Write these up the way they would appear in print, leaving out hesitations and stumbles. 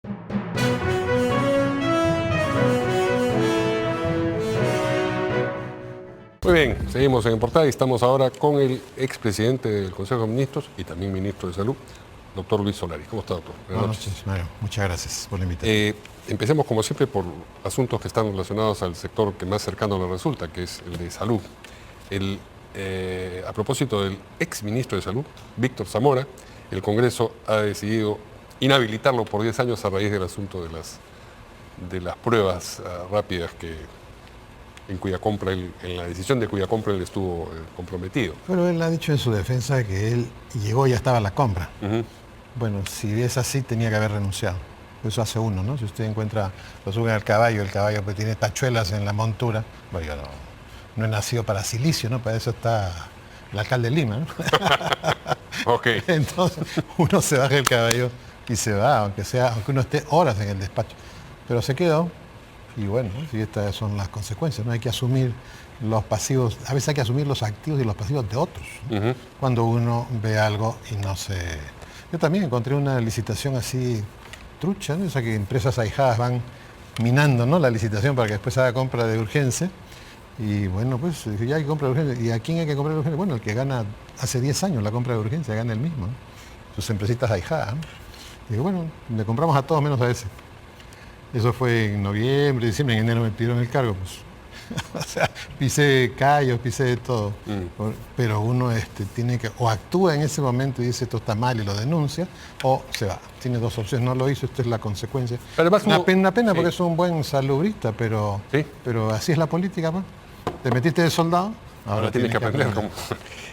Muy bien, seguimos en Portada y estamos ahora con el expresidente del Consejo de Ministros y también ministro de Salud, doctor Luis Solari. ¿Cómo está, doctor? Buenas noches, Mario. Muchas gracias por la invitación. Empecemos, como siempre, por asuntos que están relacionados al sector que más cercano nos resulta, que es el de salud. A propósito del exministro de Salud, Víctor Zamora, el Congreso ha decidido inhabilitarlo por 10 años a raíz del asunto de las pruebas rápidas en cuya compra en la decisión de cuya compra él estuvo comprometido. Pero él ha dicho en su defensa que él llegó y ya estaba la compra. Uh-huh. Bueno, si es así, tenía que haber renunciado. Eso hace uno, ¿no? Si usted encuentra, lo suben al caballo, el caballo pues tiene tachuelas en la montura. Bueno, yo no he nacido para silicio, ¿no? Para eso está el alcalde de Lima, ¿no? Okay. Entonces, uno se baja el caballo y se va, aunque uno esté horas en el despacho. Pero se quedó. Y bueno, si estas son las consecuencias, ¿no? Hay que asumir los pasivos, a veces hay que asumir los activos y los pasivos de otros, ¿no? Uh-huh. Cuando uno ve algo y no se... Yo también encontré una licitación así trucha, ¿no? O sea, que empresas ahijadas van minando, ¿no?, la licitación para que después haga compra de urgencia. Y bueno, pues ya hay compra de urgencia. ¿Y a quién hay que comprar de urgencia? Bueno, el que gana hace 10 años la compra de urgencia, gana el mismo, ¿no? Sus empresitas ahijadas, ¿no? Y digo, bueno, le compramos a todos menos a ese. Eso fue en noviembre, diciembre, en enero me pidieron el cargo, pues. O sea, pisé callos, pisé de todo. Pero uno tiene que, o actúa en ese momento y dice esto está mal y lo denuncia, o se va. Tiene dos opciones, no lo hizo, esto es la consecuencia. Además, una pena porque es un buen salubrista, pero así es la política, ¿no? Te metiste de soldado, ahora tienes que aprender.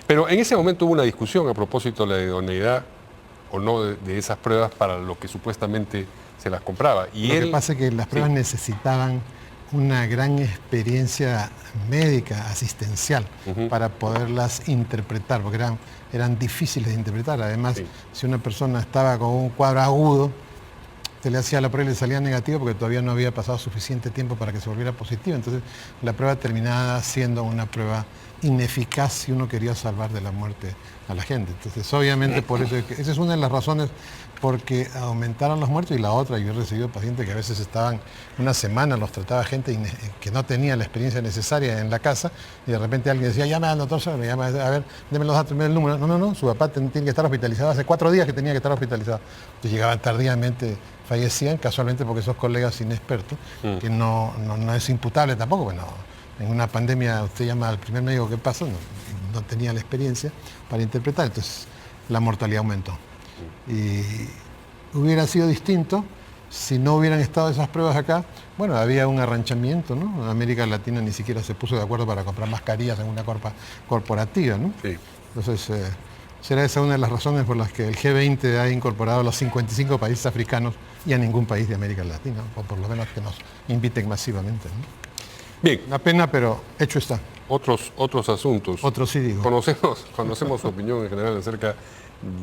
Pero en ese momento hubo una discusión a propósito de la idoneidad o no de esas pruebas para lo que supuestamente se las compraba. Lo que pasa es que las pruebas necesitaban una gran experiencia médica, asistencial, para poderlas interpretar, porque eran difíciles de interpretar. Además, si una persona estaba con un cuadro agudo, se le hacía la prueba y le salía negativo porque todavía no había pasado suficiente tiempo para que se volviera positivo. Entonces, la prueba terminaba siendo una prueba ineficaz si uno quería salvar de la muerte a la gente. Entonces, obviamente, por eso, esa es una de las razones porque aumentaron los muertos. Y la otra, yo he recibido pacientes que a veces estaban una semana, los trataba gente que no tenía la experiencia necesaria en la casa, y de repente alguien decía, llame al doctor, me llama, a ver, deme los datos, deme el número. No, su papá tiene que estar hospitalizado, hace 4 días que tenía que estar hospitalizado. Entonces llegaban tardíamente, fallecían, casualmente porque esos colegas inexpertos, que no es imputable tampoco, bueno, en una pandemia usted llama al primer médico que pasa, no tenía la experiencia para interpretar, entonces la mortalidad aumentó. Y hubiera sido distinto si no hubieran estado esas pruebas acá. Bueno, había un arranchamiento, ¿no? América Latina ni siquiera se puso de acuerdo para comprar mascarillas en una corporativa, ¿no? Sí. Entonces, será esa una de las razones por las que el G20 ha incorporado a los 55 países africanos y a ningún país de América Latina, o por lo menos que nos inviten masivamente, ¿no? Bien. Una pena, pero hecho está. Otros asuntos. Otros sí digo. Conocemos su opinión en general acerca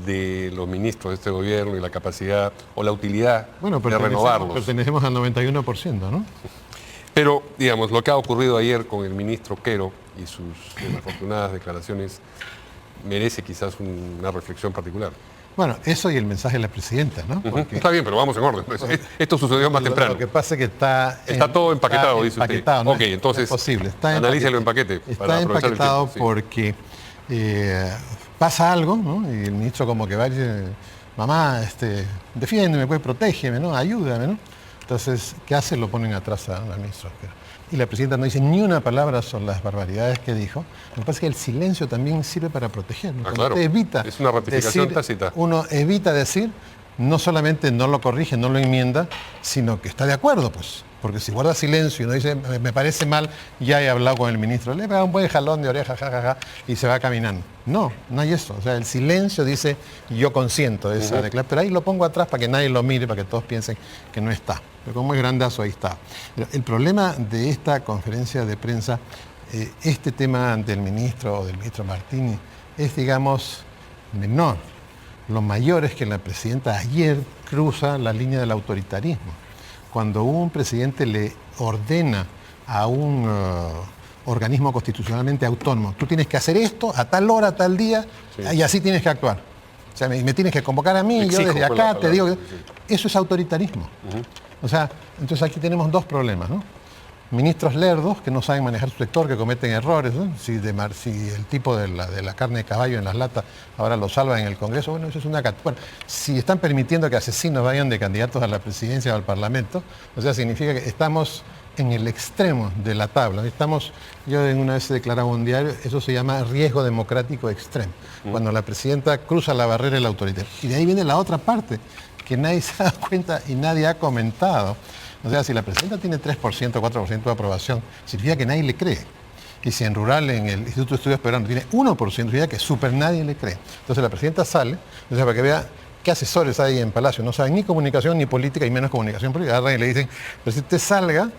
de los ministros de este gobierno y la capacidad o la utilidad de renovarlos. Pertenecemos al 91%, ¿no? Pero, digamos, lo que ha ocurrido ayer con el ministro Quero y sus desafortunadas declaraciones merece quizás una reflexión particular. Bueno, eso y el mensaje de la presidenta, ¿no? Porque, está bien, pero vamos en orden. Esto sucedió más temprano. Lo que pasa es que está todo empaquetado, dice usted. ¿No? Ok, entonces, es posible. Analícelo en paquete. Está empaquetado porque pasa algo, ¿no? Y el ministro como que va y dice, mamá, defiéndeme, pues, protégeme, ¿no? Ayúdame, ¿no? Entonces, ¿qué hace? Lo ponen atrás al ministro. Y la presidenta no dice ni una palabra sobre las barbaridades que dijo. Lo que pasa es que el silencio también sirve para proteger, ¿no? Claro. Evita es una ratificación tácita. Uno evita decir, no solamente no lo corrige, no lo enmienda, sino que está de acuerdo, pues. Porque si guarda silencio y uno dice, me parece mal, ya he hablado con el ministro, le da un buen jalón de oreja, jajaja, y se va caminando. No hay eso. O sea, el silencio dice, yo consiento esa declaración, pero ahí lo pongo atrás para que nadie lo mire, para que todos piensen que no está. Pero como es grandazo, ahí está. Pero el problema de esta conferencia de prensa, este tema del ministro o del ministro Martínez, es, digamos, menor. Lo mayor es que la presidenta ayer cruza la línea del autoritarismo. Cuando un presidente le ordena a un organismo constitucionalmente autónomo, tú tienes que hacer esto a tal hora, a tal día, y así tienes que actuar. O sea, me tienes que convocar a mí, Exijo, yo desde acá te digo... sí. Eso es autoritarismo. O sea, entonces aquí tenemos dos problemas, ¿no? Ministros lerdos que no saben manejar su sector, que cometen errores, ¿no? Si el tipo de la carne de caballo en las latas ahora lo salva en el Congreso, bueno, eso es una... Bueno, si están permitiendo que asesinos vayan de candidatos a la presidencia o al Parlamento, o sea, significa que estamos en el extremo de la tabla. Yo una vez he declarado un diario, eso se llama riesgo democrático extremo, cuando la presidenta cruza la barrera del autoritarismo. Y de ahí viene la otra parte, que nadie se da cuenta y nadie ha comentado. O sea, si la presidenta tiene 3%, 4% de aprobación, significa que nadie le cree. Y si en Rural, en el Instituto de Estudios Peruanos, tiene 1%, significa que súper nadie le cree. Entonces la presidenta sale, o sea, para que vea qué asesores hay en Palacio. No saben ni comunicación ni política y menos comunicación política. Agarran y le dicen, pero si usted salga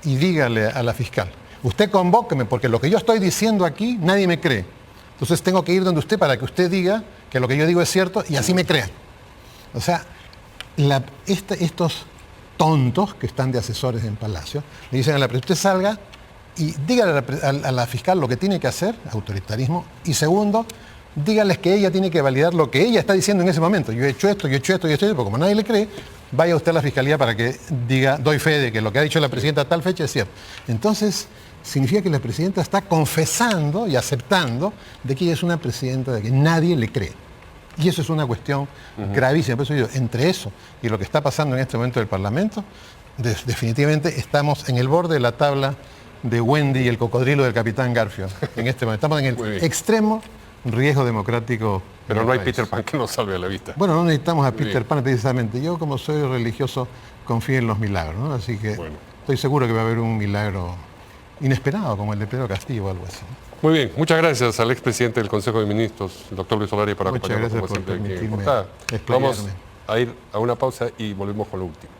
y dígale a la fiscal, usted convóqueme porque lo que yo estoy diciendo aquí nadie me cree. Entonces tengo que ir donde usted para que usted diga que lo que yo digo es cierto y así me crean. O sea, estos tontos que están de asesores en Palacio le dicen a la presidenta, usted salga y dígale a la fiscal lo que tiene que hacer, autoritarismo, y segundo, dígales que ella tiene que validar lo que ella está diciendo en ese momento. Yo he hecho esto, yo he hecho esto, yo he hecho esto, porque como nadie le cree, vaya usted a la fiscalía para que diga, doy fe de que lo que ha dicho la presidenta a tal fecha es cierto. Entonces, significa que la presidenta está confesando y aceptando de que ella es una presidenta de que nadie le cree. Y eso es una cuestión gravísima. Por eso digo, entre eso y lo que está pasando en este momento del Parlamento, definitivamente estamos en el borde de la tabla de Wendy y el cocodrilo del Capitán Garfield. En este momento estamos en el extremo riesgo democrático. Pero no hay Peter Pan que nos salve a la vista. Bueno, no necesitamos a Peter Pan precisamente. Yo, como soy religioso, confío en los milagros, ¿no? Así que estoy seguro que va a haber un milagro inesperado, como el de Pedro Castillo o algo así. Muy bien, muchas gracias al expresidente del Consejo de Ministros, el doctor Luis Solari, por acompañarnos como siempre aquí en Portada. Vamos a ir a una pausa y volvemos con lo último.